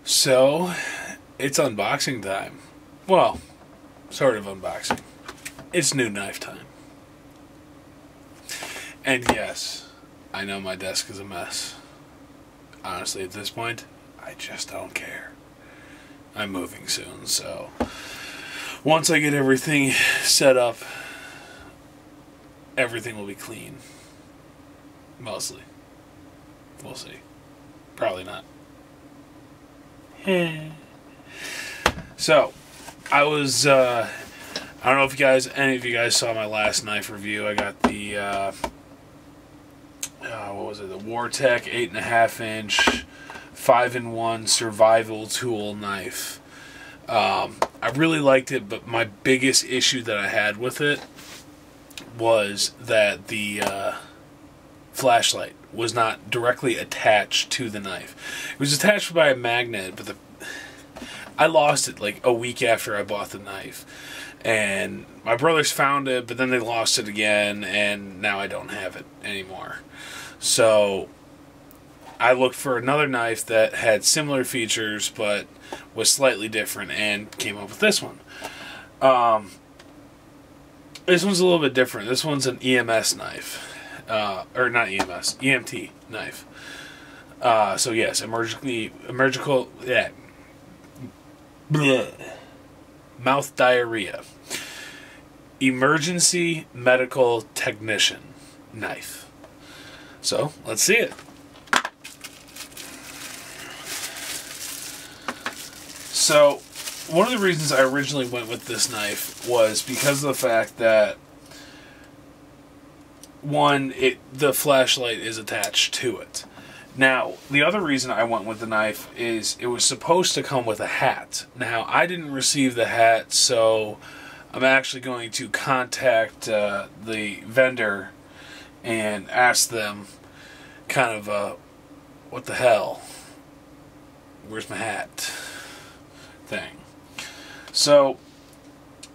So, it's unboxing time. Well, sort of unboxing. It's new knife time. And yes, I know my desk is a mess. Honestly, at this point, I just don't care. I'm moving soon, so once I get everything set up, everything will be clean. Mostly. We'll see. Probably not. So, I was, I don't know if any of you guys saw my last knife review. I got the, what was it? The Wartech 8.5 inch 5-in-1 survival tool knife. I really liked it, but my biggest issue that I had with it was that the flashlight was not directly attached to the knife. It was attached by a magnet, but I lost it like a week after I bought the knife. And my brothers found it, but then they lost it again, and now I don't have it anymore. So I looked for another knife that had similar features, but was slightly different, and came up with this one. This one's a little bit different. This one's an EMS knife. Or not EMS, EMT knife. So yes, mouth diarrhea. Emergency medical technician knife. So, let's see it. So, one of the reasons I originally went with this knife was because of the fact that one, the flashlight is attached to it. Now, the other reason I went with the knife is it was supposed to come with a hat. Now, I didn't receive the hat, so I'm actually going to contact the vendor and ask them kind of, what the hell? Where's my hat? Thing. So,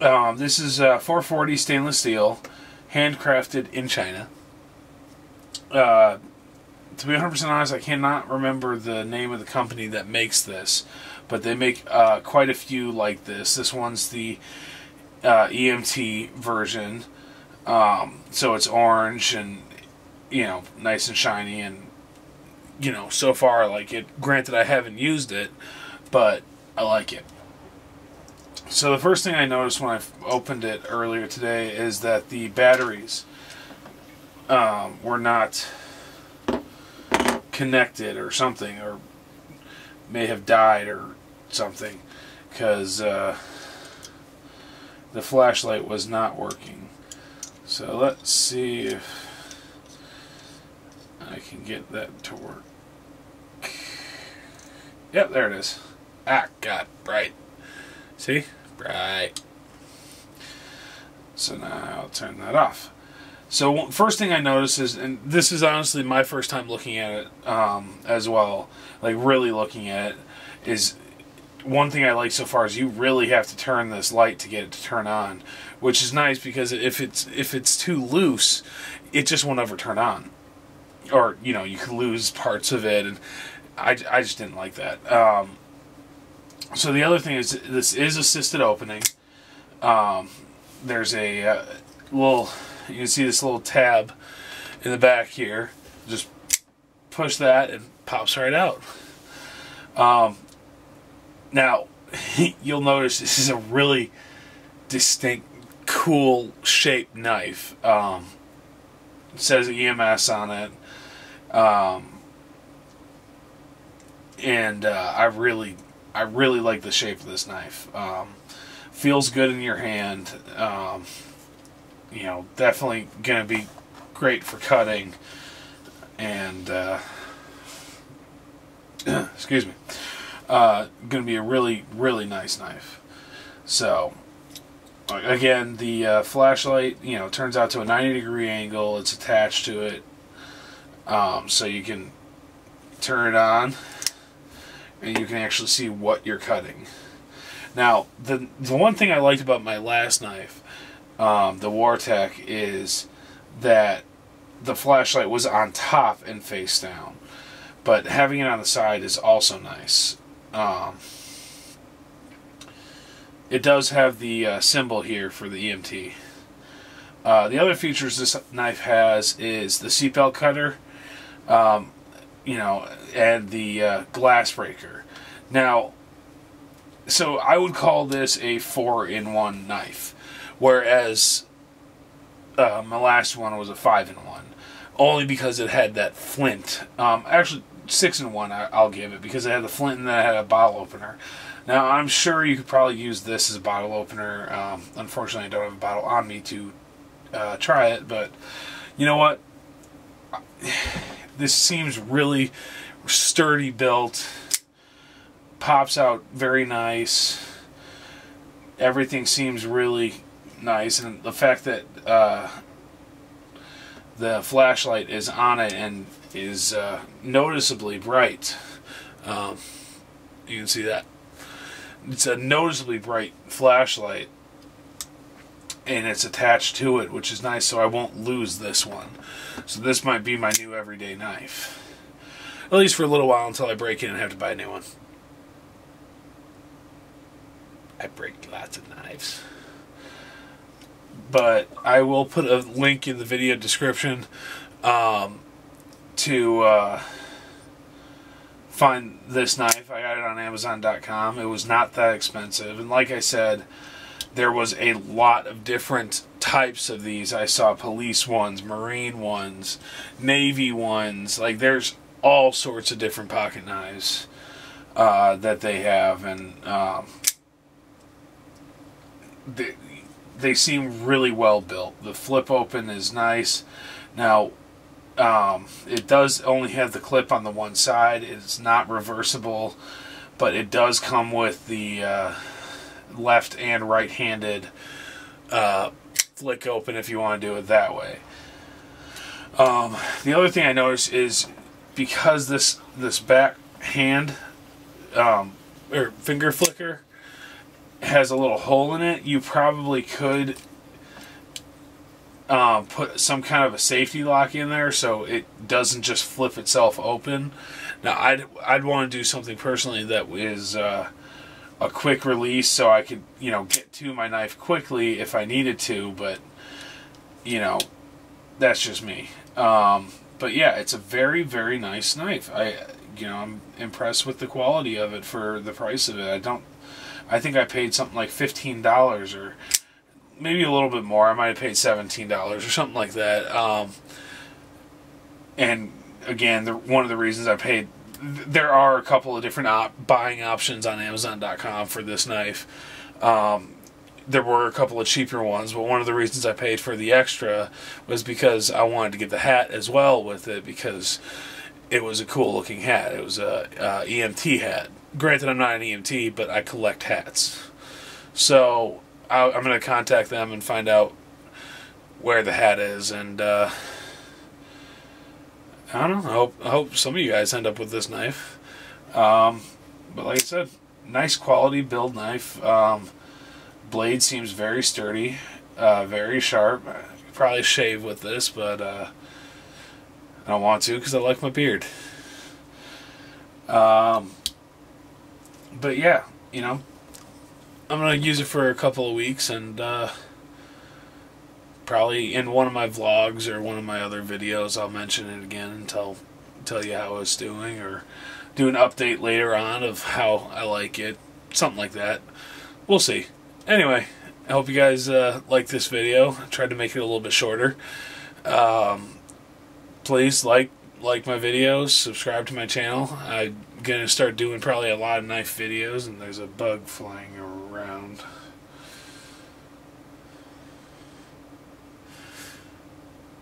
this is 440 stainless steel, handcrafted in China. To be 100% honest, I cannot remember the name of the company that makes this, but they make quite a few like this. This one's the EMT version, so it's orange and, you know, nice and shiny, and, you know, so far I like it. Granted, I haven't used it, but I like it. So the first thing I noticed when I opened it earlier today is that the batteries were not connected or something, or may have died or something, because the flashlight was not working. So let's see if I can get that to work. Yep, there it is. Ah, God, bright. See? Bright. So now I'll turn that off. So first thing I noticed is, and this is honestly my first time looking at it as well, like really looking at it, is one thing I like so far is you really have to turn this light to get it to turn on, which is nice because if it's too loose, it just won't ever turn on, or you know, you could lose parts of it, and I just didn't like that. So the other thing is, this is assisted opening. There's a little, you can see this little tab in the back here. Just push that and pops right out. Now, you'll notice this is a really distinct, cool shaped knife. It says EMS on it. And I really like the shape of this knife. Feels good in your hand. You know, definitely gonna be great for cutting, and excuse me, gonna be a really nice knife. So again, the flashlight, you know, turns out to a 90-degree angle. It's attached to it, so you can turn it on, and you can actually see what you're cutting. Now, the one thing I liked about my last knife, the Wartech, is that the flashlight was on top and face down. But having it on the side is also nice. It does have the symbol here for the EMT. The other features this knife has is the seatbelt cutter, you know, and the glass breaker. Now, so I would call this a 4-in-1 knife, whereas my last one was a 5-in-1, only because it had that flint. Actually, 6-in-1 I'll give it, because it had the flint and then it had a bottle opener. Now, I'm sure you could probably use this as a bottle opener. Unfortunately, I don't have a bottle on me to try it, but you know what? This seems really sturdy built. Pops out very nice. Everything seems really nice, and the fact that the flashlight is on it and is noticeably bright. You can see that. It's a noticeably bright flashlight, and it's attached to it, which is nice, so I won't lose this one. So this might be my new everyday knife. At least for a little while, until I break in and have to buy a new one. I break lots of knives. But I will put a link in the video description to find this knife. I got it on Amazon.com. It was not that expensive. And like I said, there was a lot of different types of these. I saw police ones, Marine ones, Navy ones. Like, there's all sorts of different pocket knives that they have. And they seem really well built. The flip open is nice. Now, it does only have the clip on the one side. It's not reversible, but it does come with the left and right-handed flick open if you want to do it that way. The other thing I noticed is, because this back hand or finger flicker has a little hole in it, you probably could put some kind of a safety lock in there so it doesn't just flip itself open. Now, I'd want to do something personally that is a quick release, so I could, you know, get to my knife quickly if I needed to, but, you know, that's just me. But yeah, it's a very, very nice knife. I'm impressed with the quality of it for the price of it. I think I paid something like $15, or maybe a little bit more. I might have paid $17 or something like that. And again, one of the reasons I paid, there are a couple of different buying options on Amazon.com for this knife. There were a couple of cheaper ones, but one of the reasons I paid for the extra was because I wanted to get the hat as well with it, because it was a cool looking hat. It was a EMT hat. Granted, I'm not an EMT, but I collect hats. So I'm going to contact them and find out where the hat is, and I don't know. I hope some of you guys end up with this knife. But like I said, nice quality build knife. Blade seems very sturdy, very sharp. I could probably shave with this, but I don't want to because I like my beard. But yeah, you know, I'm going to use it for a couple of weeks, and probably in one of my vlogs or one of my other videos I'll mention it again and tell you how it's doing, or do an update later on of how I like it, something like that. We'll see. Anyway, I hope you guys like this video. I tried to make it a little bit shorter. Please like my videos, subscribe to my channel. I'm going to start doing probably a lot of knife videos, and there's a bug flying around.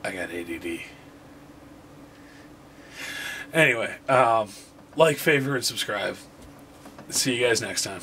I got ADD. Anyway, like, favorite, and subscribe. See you guys next time.